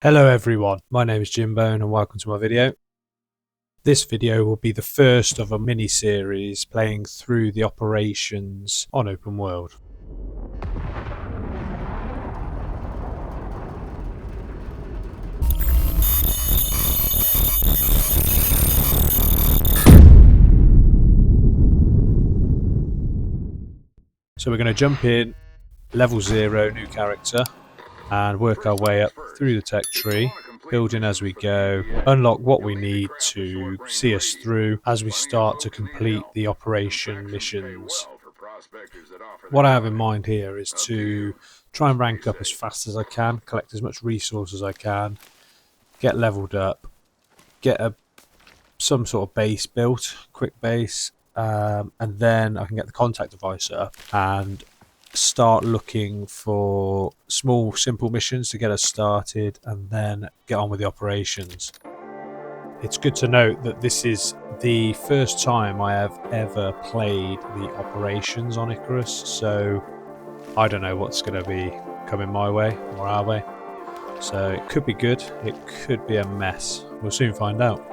Hello everyone, my name is JimBone and welcome to my video. This video will be the first of a mini-series playing through the operations on open world. So we're going to jump in, level 0, new character, and work our way up through the tech tree, building as we go, unlock what we need to see us through as we start to complete the operation missions. What I have in mind here is to try and rank up as fast as I can, collect as much resource as I can, get leveled up, get some sort of base built, quick base, and then I can get the contact device up and start looking for small simple missions to get us started and then get on with the operations. It's good to note that this is the first time I have ever played the operations on Icarus, so I don't know what's going to be coming my way or our way. So it could be good, it could be a mess. We'll soon find out.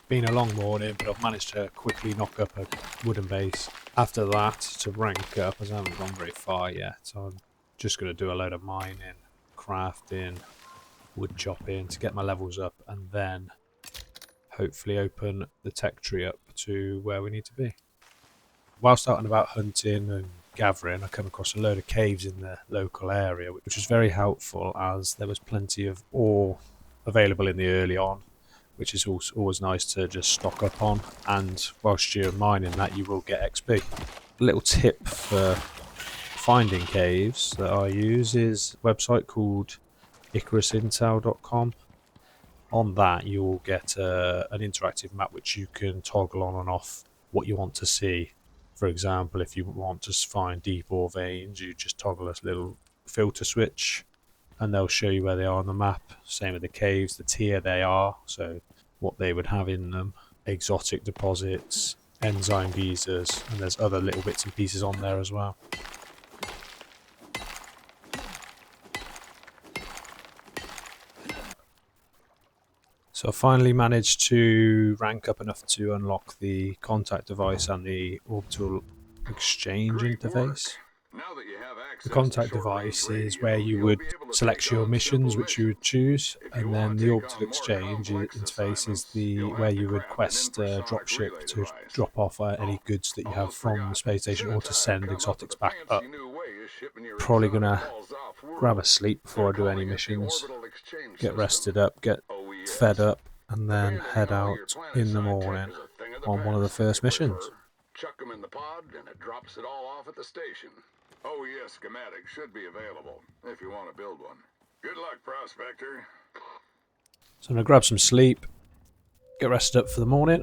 Been a long morning, but I've managed to quickly knock up a wooden base. After that, to rank up, as I haven't gone very far yet, so I'm just going to do a load of mining, crafting, wood chopping to get my levels up, and then hopefully open the tech tree up to where we need to be. Whilst out and about hunting and gathering, I come across a load of caves in the local area, which was very helpful as there was plenty of ore available in the early on, which is also always nice to just stock up on, and whilst you're mining that you will get XP. A little tip for finding caves that I use is a website called icarusintel.com. On that you will get an interactive map which you can toggle on and off what you want to see. For example, if you want to find deep ore veins, you just toggle this little filter switch and they'll show you where they are on the map. Same with the caves, the tier they are, so what they would have in them, exotic deposits, enzyme geysers, and there's other little bits and pieces on there as well. So I finally managed to rank up enough to unlock the contact device and the orbital exchange interface. Now that you have The contact device is where you would select your missions, which you would choose, and then the orbital exchange interface is where you would quest dropship to drop off any goods that you have from the space station, or to send exotics back up. Probably gonna grab a sleep before I do any missions, get rested up, get fed up, and then head out in the morning on one of the first missions. Chuck them in the pod, and it drops it all off at the station. OES schematic should be available if you want to build one. Good luck, Prospector. So I'm going to grab some sleep, get rested up for the morning,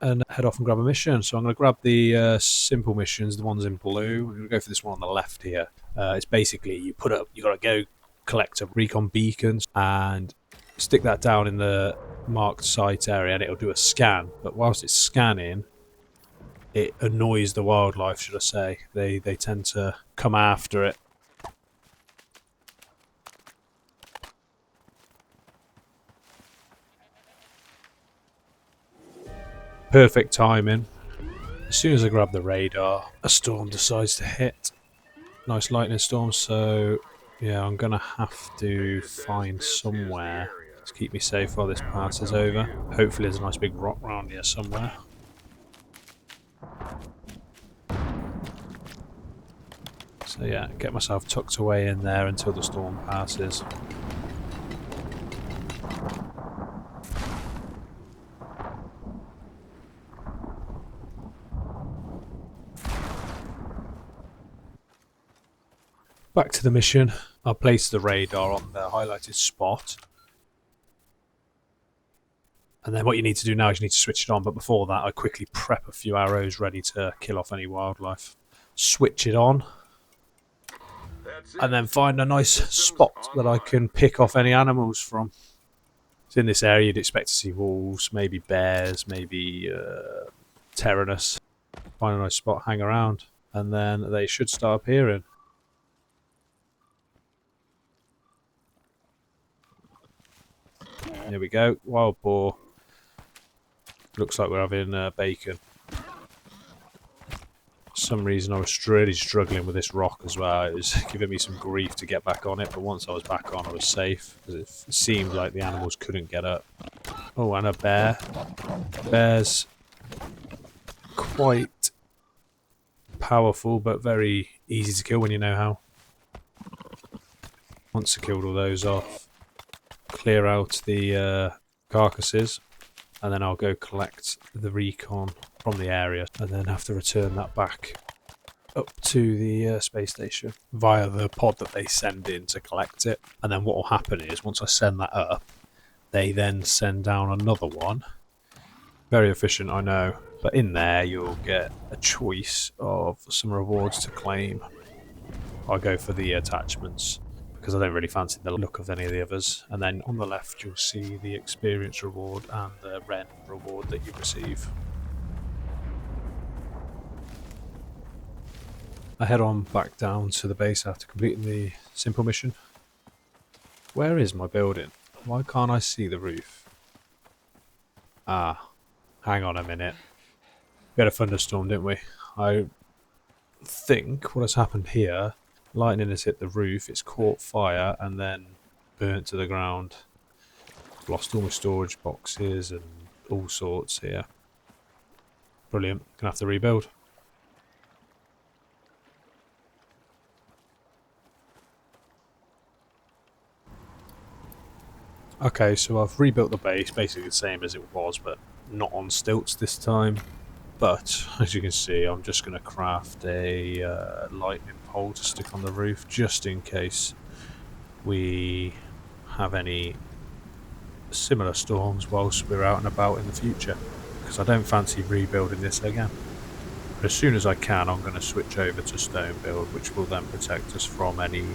and head off and grab a mission. So I'm going to grab the simple missions, the ones in blue. I'm going to go for this one on the left here. It's basically you got to go collect a recon beacons and stick that down in the marked site area, and it'll do a scan. But whilst it's scanning, it annoys the wildlife, should I say. They tend to come after it. Perfect timing. As soon as I grab the radar, a storm decides to hit. Nice lightning storm, so yeah, I'm going to have to find somewhere to keep me safe while this passes over. Hopefully there's a nice big rock round here somewhere. So yeah, get myself tucked away in there until the storm passes. Back to the mission. I'll place the radar on the highlighted spot. And then what you need to do now is you need to switch it on, but before that I quickly prep a few arrows ready to kill off any wildlife. Switch it on. And then find a nice spot that I can pick off any animals from. So in this area you'd expect to see wolves, maybe bears, maybe Tyrannus. Find a nice spot, hang around, and then they should start appearing. Here we go, wild boar. Looks like we're having bacon. For some reason I was really struggling with this rock as well. It was giving me some grief to get back on it, but once I was back on I was safe, because it seemed like the animals couldn't get up. Oh, and a bear. Bear's quite powerful but very easy to kill when you know how. Once I killed all those off, clear out the carcasses, and then I'll go collect the recon from the area, and then have to return that back up to the space station via the pod that they send in to collect it. And then what will happen is, once I send that up, they then send down another one. Very efficient, I know, but in there you'll get a choice of some rewards to claim. I'll go for the attachments because I don't really fancy the look of any of the others. And then on the left you'll see the experience reward and the Ren reward that you receive. I head on back down to the base after completing the simple mission. Where is my building? Why can't I see the roof? Ah, hang on a minute. We had a thunderstorm, didn't we? I think what has happened here, lightning has hit the roof, it's caught fire and then burnt to the ground. Lost all my storage boxes and all sorts here. Brilliant. Gonna have to rebuild. Okay, so I've rebuilt the base, basically the same as it was, but not on stilts this time. But, as you can see, I'm just going to craft a lightning pole to stick on the roof, just in case we have any similar storms whilst we're out and about in the future. Because I don't fancy rebuilding this again. But as soon as I can, I'm going to switch over to stone build, which will then protect us from any...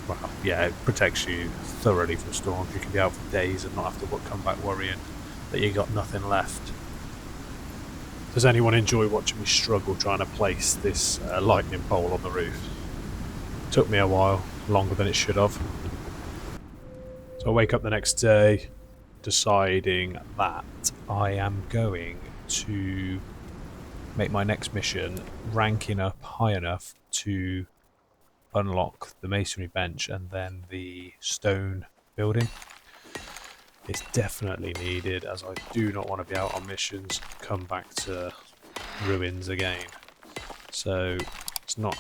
Well, yeah, it protects you thoroughly from storms. You can be out for days and not have to come back worrying that you got nothing left. Does anyone enjoy watching me struggle trying to place this lightning pole on the roof? Took me a while, longer than it should have. So I wake up the next day deciding that I am going to make my next mission ranking up high enough to unlock the masonry bench and then the stone building. It's definitely needed, as I do not want to be out on missions and come back to ruins again. So it's not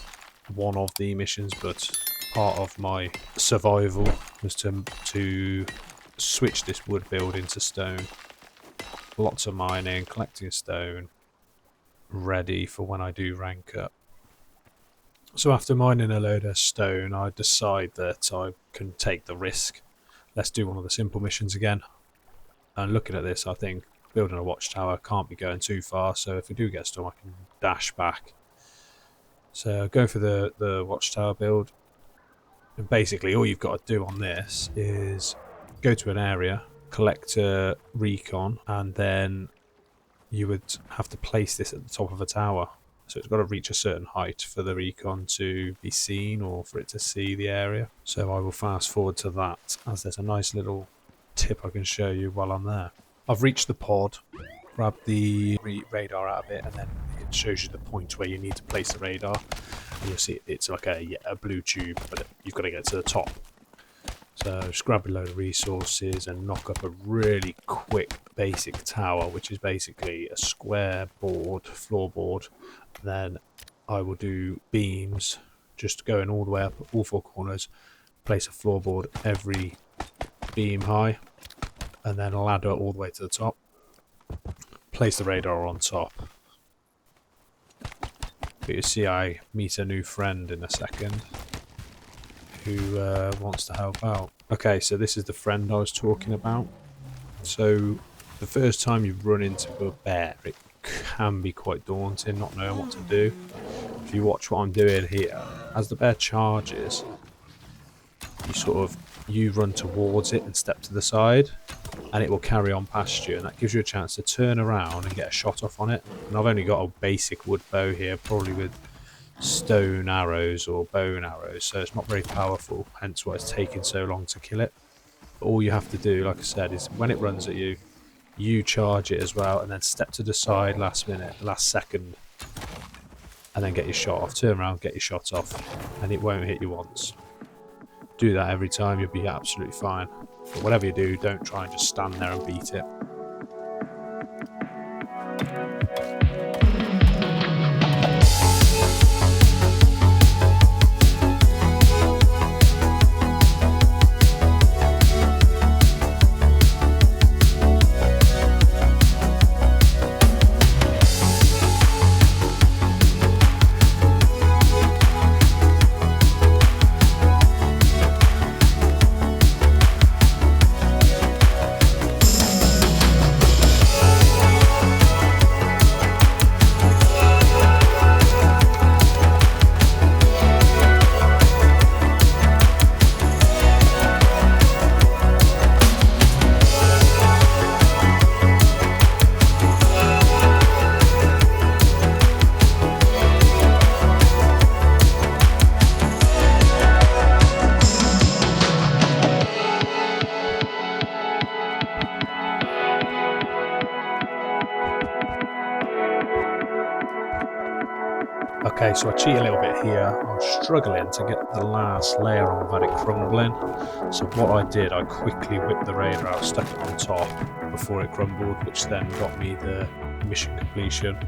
one of the missions, but part of my survival was to switch this wood building to stone. Lots of mining, collecting stone, ready for when I do rank up. So after mining a load of stone, I decide that I can take the risk. Let's do one of the simple missions again. And looking at this, I think building a watchtower can't be going too far, so if we do get a storm, I can dash back. So go for the watchtower build. And basically all you've got to do on this is go to an area, collect a recon, and then you would have to place this at the top of a tower. So it's got to reach a certain height for the recon to be seen or for it to see the area. So I will fast forward to that, as there's a nice little tip I can show you while I'm there. I've reached the pod, grabbed the radar out of it, and then it shows you the point where you need to place the radar. And you'll see it's like a blue tube, but you've got to get to the top. So just grab a load of resources and knock up a really quick basic tower, which is basically a square board, floorboard. Then I will do beams, just going all the way up all four corners, place a floorboard every beam high, and then a ladder all the way to the top. Place the radar on top. But you see I meet a new friend in a second who wants to help out. Okay, so this is the friend I was talking about. So the first time you run into a bear, it can be quite daunting, not knowing what to do. If you watch what I'm doing here, as the bear charges, you run towards it and step to the side, and it will carry on past you, and that gives you a chance to turn around and get a shot off on it. And I've only got a basic wood bow here, probably with stone arrows or bone arrows, so it's not very powerful, hence why it's taking so long to kill it. But all you have to do, like I said, is when it runs at you, you charge it as well, and then step to the side last second, and then get your shot off. Turn around, get your shot off, and it won't hit you once. Do that every time, you'll be absolutely fine. But whatever you do, don't try and just stand there and beat it. Okay, so I cheat a little bit here. I was struggling to get the last layer on without it crumbling. So what I did, I quickly whipped the radar out, stuck it on top before it crumbled, which then got me the mission completion.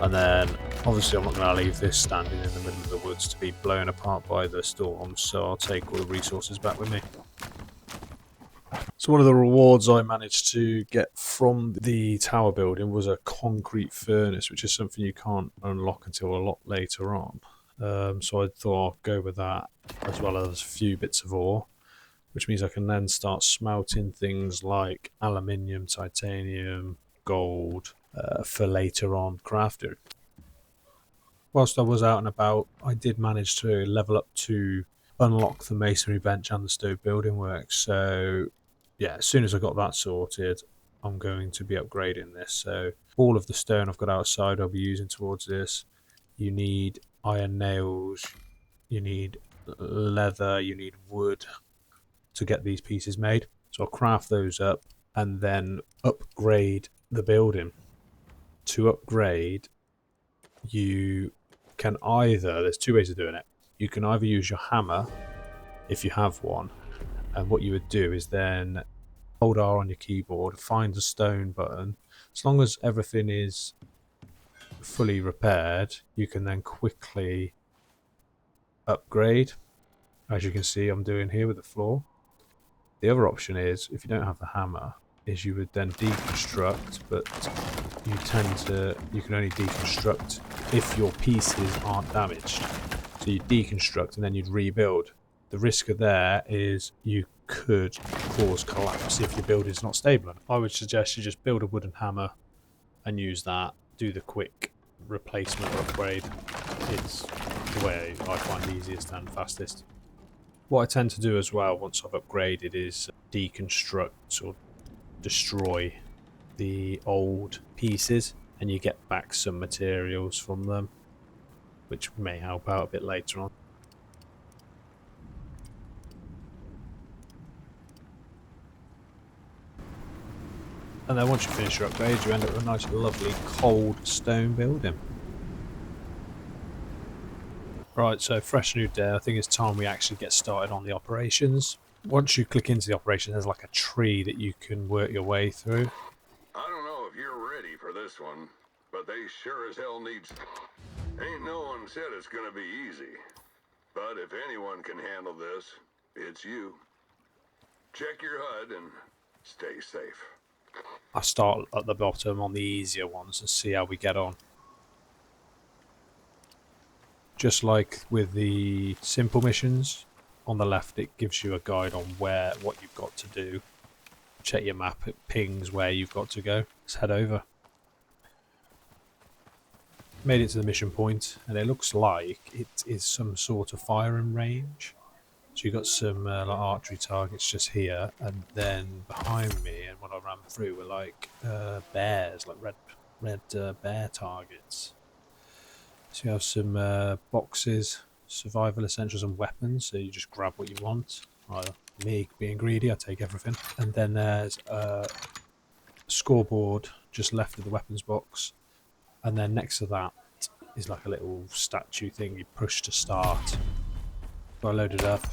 And then, obviously I'm not going to leave this standing in the middle of the woods to be blown apart by the storm, so I'll take all the resources back with me. So one of the rewards I managed to get from the tower building was a concrete furnace, which is something you can't unlock until a lot later on. So I thought I'll go with that, as well as a few bits of ore, which means I can then start smelting things like aluminium, titanium, gold, for later on crafting. Whilst I was out and about, I did manage to level up to unlock the masonry bench and the stone building works. So yeah, as soon as I got that sorted, I'm going to be upgrading this. So all of the stone I've got outside I'll be using towards this. You need iron nails, you need leather, you need wood to get these pieces made. So I'll craft those up and then upgrade the building. To upgrade, you can either, there's two ways of doing it. you can either use your hammer, if you have one, and what you would do is then hold R on your keyboard, find the stone button. As long as everything is fully repaired, you can then quickly upgrade, as you can see I'm doing here with the floor. The other option is, if you don't have the hammer, is you would then deconstruct, but you can only deconstruct if your pieces aren't damaged. So you deconstruct and then you'd rebuild. The risk of there is you could cause collapse if your build is not stable. I would suggest you just build a wooden hammer and use that, do the quick replacement or upgrade. It's the way I find easiest and fastest. What I tend to do as well once I've upgraded is deconstruct or destroy the old pieces, and you get back some materials from them, which may help out a bit later on. And then once you finish your upgrade, you end up with a nice lovely cold stone building. Right, so fresh new day, I think it's time we actually get started on the operations. Once you click into the operation, there's like a tree that you can work your way through. I don't know if you're ready for this one, but they sure as hell need... Ain't no one said it's gonna be easy. But if anyone can handle this, it's you. Check your HUD and stay safe. I start at the bottom on the easier ones and see how we get on. Just like with the simple missions, on the left it gives you a guide on what you've got to do. Check your map, it pings where you've got to go. Let's head over. Made it to the mission point, and it looks like it is some sort of firing range. So you've got some like archery targets just here, and then behind me, and when I ran through, were like bears, like red bear targets. So you have some boxes, survival essentials and weapons, so you just grab what you want. Me being greedy, I take everything. And then there's a scoreboard just left of the weapons box, and then next to that is like a little statue thing you push to start. So I loaded up,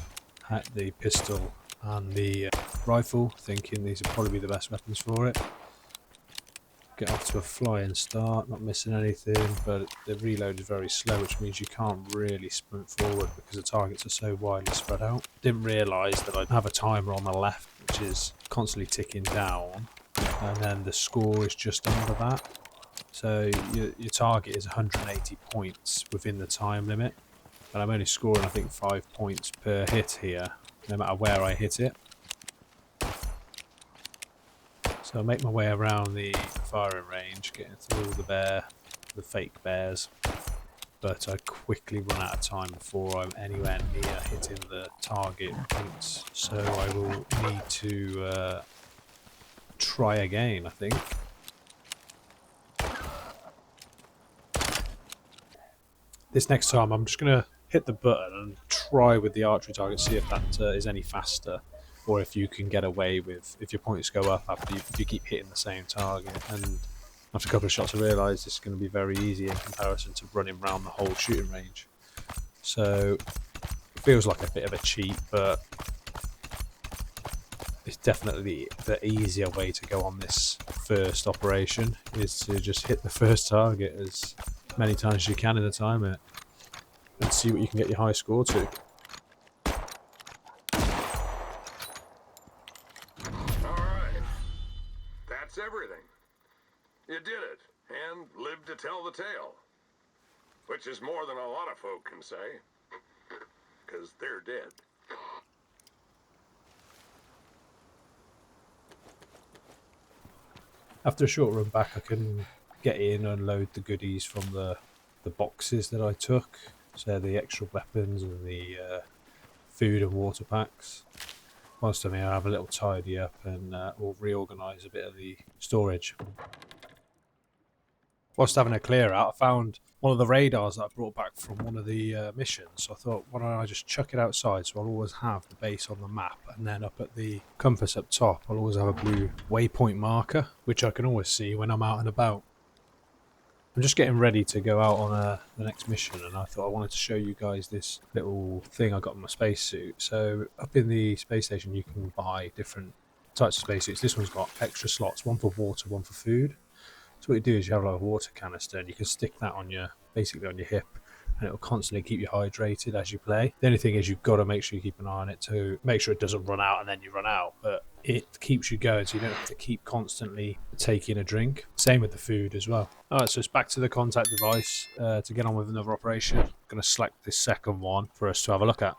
had the pistol and the rifle, thinking these would probably be the best weapons for it. Get off to a flying start, not missing anything, but the reload is very slow, which means you can't really sprint forward because the targets are so widely spread out. Didn't realise that I'd have a timer on the left which is constantly ticking down, and then the score is just under that. So your target is 180 points within the time limit, and I'm only scoring I think 5 points per hit here, no matter where I hit it. So I make my way around the firing range, getting through the fake bears, but I quickly run out of time before I'm anywhere near hitting the target points. So I will need to try again, I think. This next time I'm just going to hit the button and try with the archery target, see if that is any faster, or if you can get away with, if your points go up after you keep hitting the same target. And after a couple of shots I realised this is going to be very easy in comparison to running around the whole shooting range. So it feels like a bit of a cheat, but it's definitely the easier way to go on this first operation, is to just hit the first target as many times as you can in the time limit and see what you can get your high score to. Alright. That's everything. You did it, and lived to tell the tale. Which is more than a lot of folk can say. 'Cause they're dead. After a short run back, I can get in and unload the goodies from the boxes that I took. So the extra weapons and the food and water packs. Whilst I'm here, I have a little tidy up and or reorganise a bit of the storage. Whilst having a clear out, I found one of the radars that I brought back from one of the missions. So I thought, why don't I just chuck it outside, so I'll always have the base on the map, and then up at the compass up top I'll always have a blue waypoint marker, which I can always see when I'm out and about. I'm just getting ready to go out on the next mission, and I thought I wanted to show you guys this little thing I got in my spacesuit. So up in the space station you can buy different types of spacesuits. This one's got extra slots, one for water, one for food. So what you do is you have like a water canister and you can stick that on your, basically on your hip, and it'll constantly keep you hydrated as you play. The only thing is you've got to make sure you keep an eye on it to make sure it doesn't run out and then you run out, but it keeps you going so you don't have to keep constantly taking a drink. Same with the food as well. Alright, so it's back to the contact device to get on with another operation. I'm going to select this second one for us to have a look at.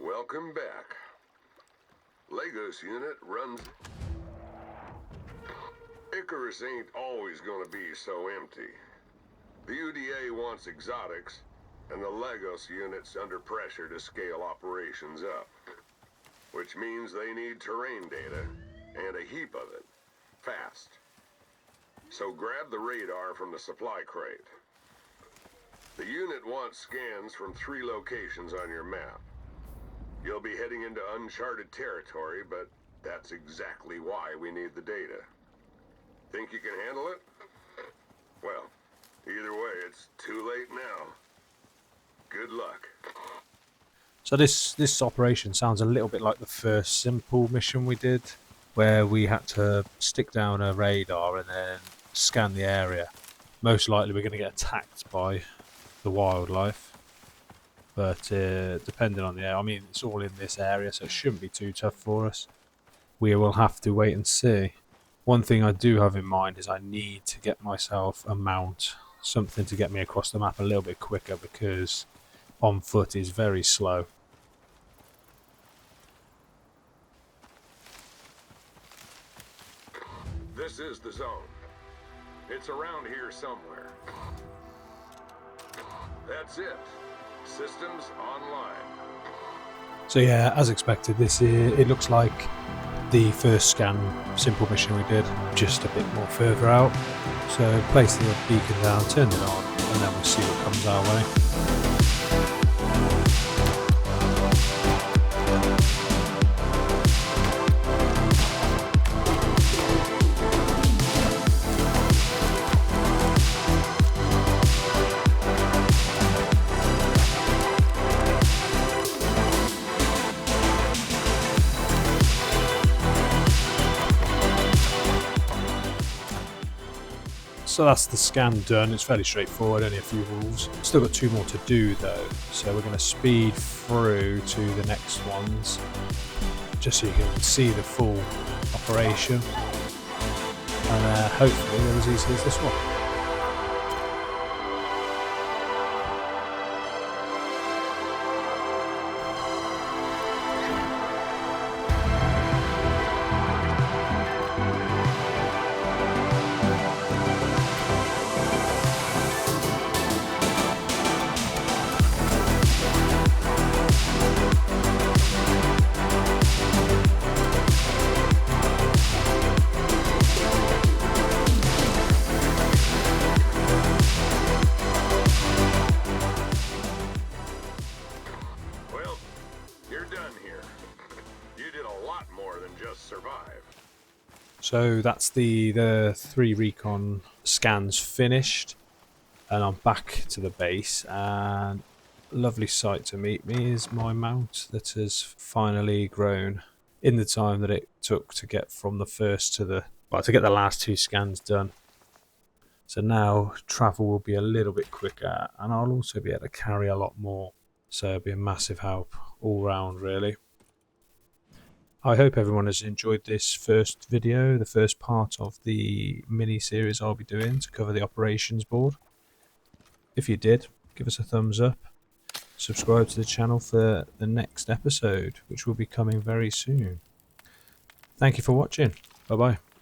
Welcome back. Lagos unit runs... Icarus ain't always gonna be so empty. The UDA wants exotics, and the Lagos unit's under pressure to scale operations up. Which means they need terrain data, and a heap of it, fast. So grab the radar from the supply crate. The unit wants scans from 3 locations on your map. You'll be heading into uncharted territory, but that's exactly why we need the data. Think you can handle it? Well, either way, it's too late now. Good luck. So this operation sounds a little bit like the first simple mission we did, where we had to stick down a radar and then scan the area. Most likely we're going to get attacked by the wildlife, but depending on the area, I mean it's all in this area, so it shouldn't be too tough for us. We will have to wait and see. One thing I do have in mind is I need to get myself a mount, something to get me across the map a little bit quicker, because on foot is very slow. This is the zone. It's around here somewhere. That's it. Systems online. So yeah, as expected, it looks like the first scan simple mission we did, just a bit more further out. So place the beacon down, turn it on, and then we'll see what comes our way. So that's the scan done. It's fairly straightforward, only a few rules. Still got 2 more to do though, so we're going to speed through to the next ones, just so you can see the full operation, and hopefully they're as easy as this one. So that's the 3 recon scans finished, and I'm back to the base, and lovely sight to meet me is my mount that has finally grown in the time that it took to get from the first to the, well, to get the last 2 scans done. So now travel will be a little bit quicker, and I'll also be able to carry a lot more, so it'll be a massive help all round really. I hope everyone has enjoyed this first video, the first part of the mini-series I'll be doing to cover the operations board. If you did, give us a thumbs up, subscribe to the channel for the next episode, which will be coming very soon. Thank you for watching. Bye bye.